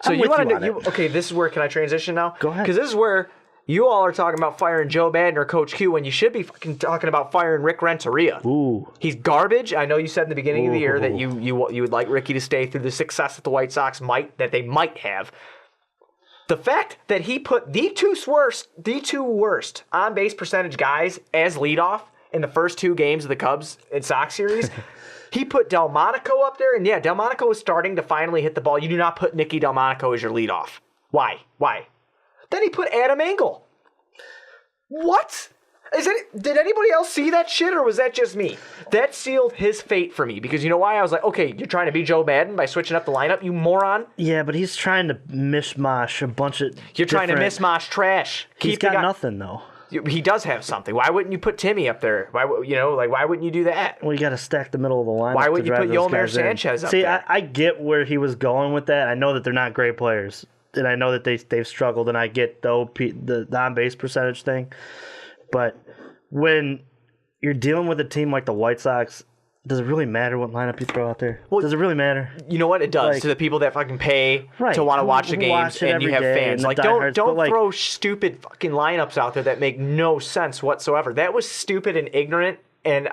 So I'm you with want you on to it. okay, this is where, can I transition now? Go ahead. Because this is where you all are talking about firing Joe Madden or Coach Q when you should be fucking talking about firing Rick Renteria. Ooh. He's garbage. I know you said in the beginning of the year that you would like Ricky to stay through the success that the White Sox they might have. The fact that he put the two worst on-base percentage guys as leadoff in the first 2 games of the Cubs and Sox series, he put Delmonico up there, and yeah, Delmonico is starting to finally hit the ball. You do not put Nicky Delmonico as your leadoff. Why? Then he put Adam Engel. What? Did anybody else see that shit, or was that just me? That sealed his fate for me, because you know why? I was like, okay, you're trying to be Joe Madden by switching up the lineup, you moron. Yeah, but he's trying to mishmash a bunch of Trying to mishmash trash. He's got nothing, though. He does have something. Why wouldn't you put Timmy up there? Why wouldn't you do that? Well, you got to stack the middle of the lineup. Why wouldn't you put Yolmer Sanchez up there? See, I get where he was going with that. I know that they're not great players, and I know that they've struggled, and I get the on-base percentage thing. But when you're dealing with a team like the White Sox, does it really matter what lineup you throw out there? Well, does it really matter? You know what? It does. To the people that fucking pay to want to watch the games and you have fans. Like, don't throw stupid fucking lineups out there that make no sense whatsoever. That was stupid and ignorant. And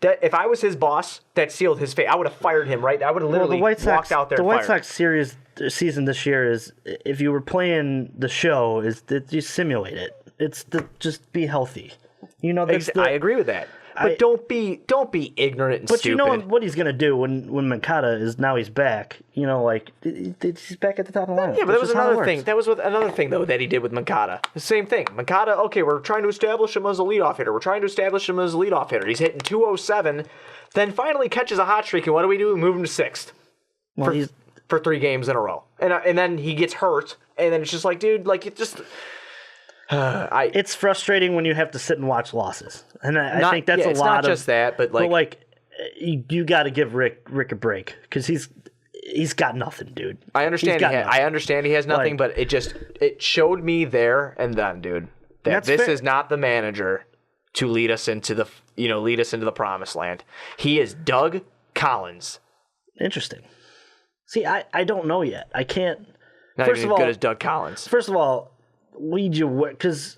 if I was his boss, that sealed his fate. I would have fired him, right? I would have literally walked out there. The White Sox season this year is, if you were playing the show, is that you simulate it. It's just be healthy. You know, I agree with that. But don't be ignorant and stupid. But you know what he's gonna do when Mancata he's back. You know, like he's back at the top of the lineup. Yeah, but that was another thing. That was another thing though that he did with Mancata. The same thing. Mancata. Okay, we're trying to establish him as a leadoff hitter. He's hitting 207. Then finally catches a hot streak, and what do? We move him to 6th for 3 games in a row, and then he gets hurt, and then it's just like, dude, like it just. It's frustrating when you have to sit and watch losses, and I think that's a lot of. It's not just that, but you got to give Rick a break because he's got nothing, dude. I understand. I understand he has nothing, but it showed me there and then, dude, that this is not the manager to lead us into the promised land. He is Doug Collins. Interesting. See, I don't know yet. I can't. Not even as good as Doug Collins. First of all. Lead you because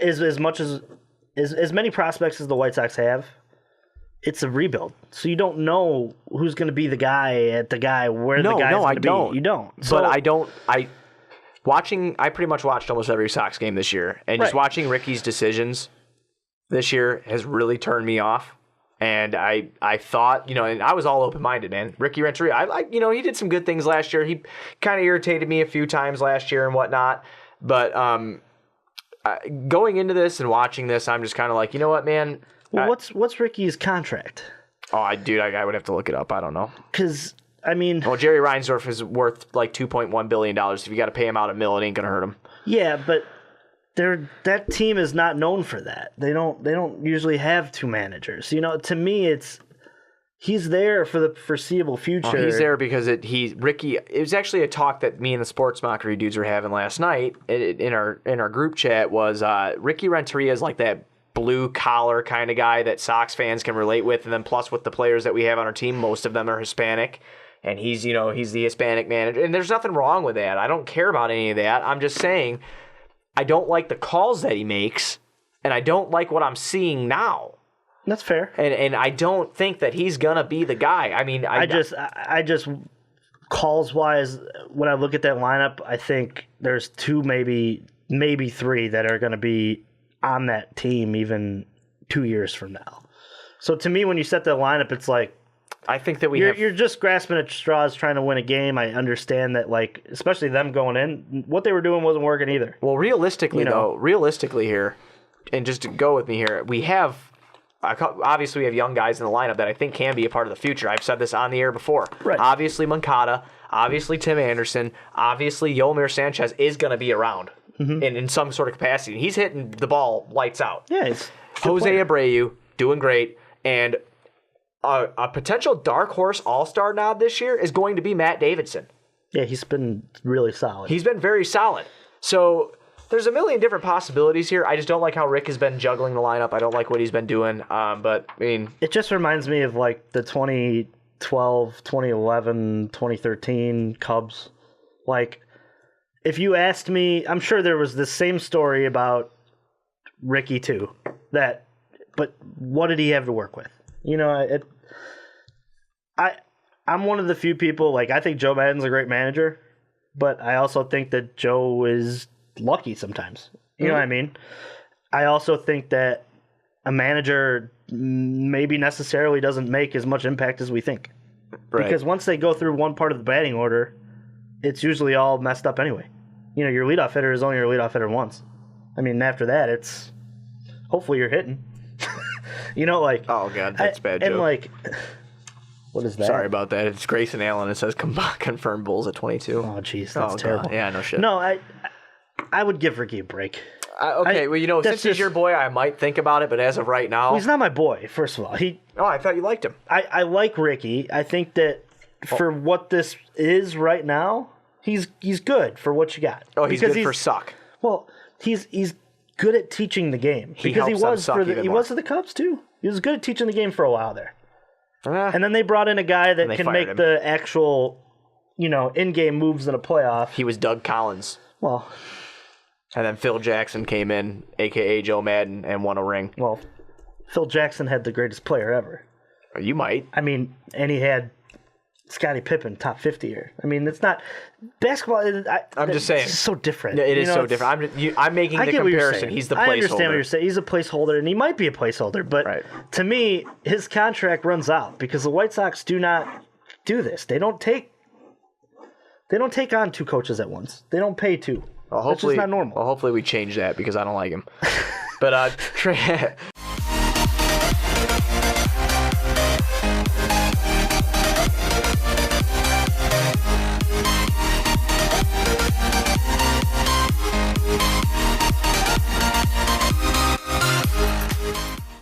as much as many prospects as the White Sox have, it's a rebuild. So you don't know who's going to be the guy where the guy's going to be. You don't. But I pretty much watched almost every Sox game this year, and just watching Ricky's decisions this year has really turned me off. And I thought, and I was all open-minded, man. Ricky Renteria, he did some good things last year. He kind of irritated me a few times last year and whatnot. But going into this and watching this, I'm just kind of like, you know what, man? Well, what's Ricky's contract? Oh, I would have to look it up. I don't know. Because, I mean... Well, Jerry Reinsdorf is worth like $2.1 billion. If you got to pay him out $1 million, it ain't going to hurt him. Yeah, but that team is not known for that. They don't usually have 2 managers. To me, he's there for the foreseeable future. Oh, he's there because Ricky. It was actually a talk that me and the Sports Mockery dudes were having last night in our group chat. Was Ricky Renteria is like that blue collar kind of guy that Sox fans can relate with, and then plus with the players that we have on our team, most of them are Hispanic, and he's the Hispanic manager, and there's nothing wrong with that. I don't care about any of that. I'm just saying I don't like the calls that he makes, and I don't like what I'm seeing now. That's fair. And I don't think that he's gonna be the guy. I mean, I just calls wise, when I look at that lineup, I think there's 2, maybe 3 that are gonna be on that team even 2 years from now. So to me, when you set the lineup, it's like I think that you're just grasping at straws trying to win a game. I understand that, like, especially them going in, what they were doing wasn't working either. Well, realistically here, and just to go with me here, obviously we have young guys in the lineup that I think can be a part of the future. I've said this on the air before. Right. Obviously Mancata, obviously Tim Anderson, obviously Yolmer Sanchez is going to be around in some sort of capacity. He's hitting the ball lights out. Yeah, Jose Abreu doing great, and a potential dark horse all-star nod this year is going to be Matt Davidson. Yeah, he's been really solid. He's been very solid. So there's a million different possibilities here. I just don't like how Rick has been juggling the lineup. I don't like what he's been doing. But, I mean... It just reminds me of, like, the 2012, 2011, 2013 Cubs. Like, if you asked me, I'm sure there was the same story about Ricky too. But what did he have to work with? I'm one of the few people, like, I think Joe Maddon's a great manager, but I also think that Joe is lucky sometimes. You know what I mean? I also think that a manager maybe necessarily doesn't make as much impact as we think. Right. Because once they go through one part of the batting order, it's usually all messed up anyway. Your leadoff hitter is only your leadoff hitter once. I mean, after that, it's hopefully you're hitting. Oh, God, that's bad joke. And, like, what is that? Sorry about that. It's Grayson Allen. It says confirmed Bulls at 22. Oh, jeez, that's terrible. God. Yeah, no shit. No, I would give Ricky a break. Since he's your boy, I might think about it, but as of right now... Well, he's not my boy, first of all. I thought you liked him. I like Ricky. I think that for what this is right now, he's good for what you got. Oh, he's good for suck. Well, he's good at teaching the game. He was for the Cubs, too. He was good at teaching the game for a while there. And then they brought in a guy that can make the actual, in-game moves in a playoff. He was Doug Collins. Well... And then Phil Jackson came in, a.k.a. Joe Madden, and won a ring. Well, Phil Jackson had the greatest player ever. You might. I mean, and he had Scottie Pippen, top 50 year. I mean, it's not... Basketball, I'm just saying. It's so different. It is so different. I'm making the comparison. He's the placeholder. I understand what you're saying. He's a placeholder, and he might be a placeholder. But to me, his contract runs out because the White Sox do not do this. They don't take on two coaches at once. They don't pay two. Well, hopefully, that's just not normal. Well, hopefully we change that because I don't like him. But